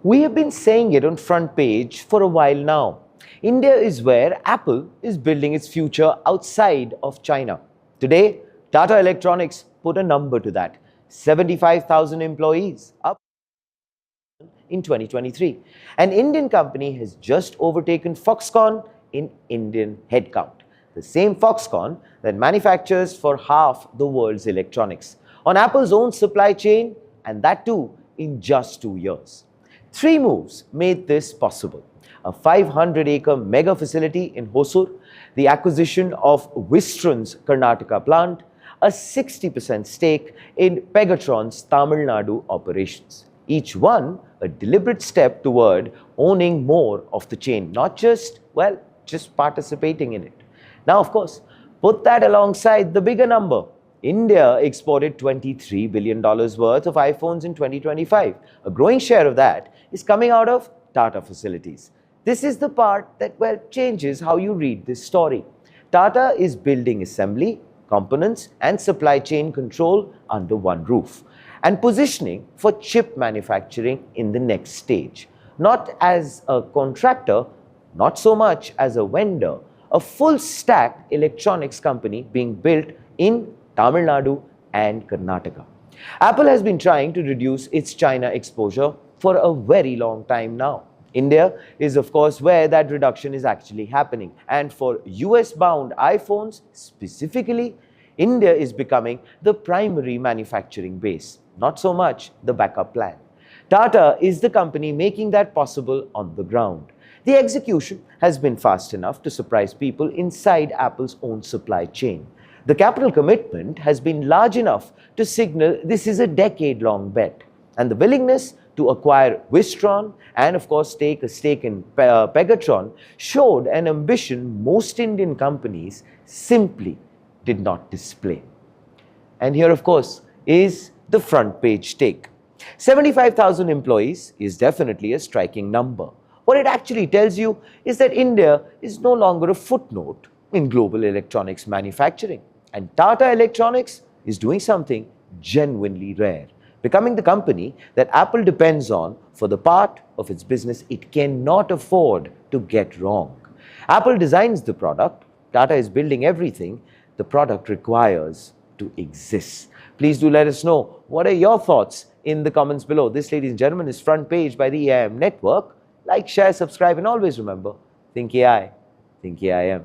We have been saying it on front page for a while now. India is where Apple is building its future outside of China. Today, Tata Electronics put a number to that: 75,000 employees, up in 2023. An Indian company has just overtaken Foxconn in Indian headcount. The same Foxconn that manufactures for half the world's electronics on Apple's own supply chain, and that too in just 2 years. Three moves made this possible: a 500-acre mega facility in Hosur, the acquisition of Wistron's Karnataka plant, a 60% stake in Pegatron's Tamil Nadu operations. Each one a deliberate step toward owning more of the chain, not just participating in it. Now, of course, put that alongside the bigger number. India exported $23 billion worth of iPhones in 2025. A growing share of that is coming out of Tata facilities. This is the part that, changes how you read this story. Tata is building assembly, components, and supply chain control under one roof, and positioning for chip manufacturing in the next stage. Not as a contractor, not so much as a vendor, a full-stack electronics company being built in Tamil Nadu and Karnataka. Apple has been trying to reduce its China exposure for a very long time now. India is, of course, where that reduction is actually happening. And for US-bound iPhones specifically, India is becoming the primary manufacturing base, not so much the backup plan. Tata is the company making that possible on the ground. The execution has been fast enough to surprise people inside Apple's own supply chain. The capital commitment has been large enough to signal this is a decade-long bet. And the willingness to acquire Wistron and, of course, take a stake in Pegatron showed an ambition most Indian companies simply did not display. And here, of course, is the front page take. 75,000 employees is definitely a striking number. What it actually tells you is that India is no longer a footnote in global electronics manufacturing. And Tata Electronics is doing something genuinely rare, becoming the company that Apple depends on for the part of its business it cannot afford to get wrong. Apple designs the product, Tata is building everything the product requires to exist. Please do let us know what are your thoughts in the comments below. This, ladies and gentlemen, is Front Page by the AIM Network. Like, share, subscribe, and always remember, think AI, think AIM.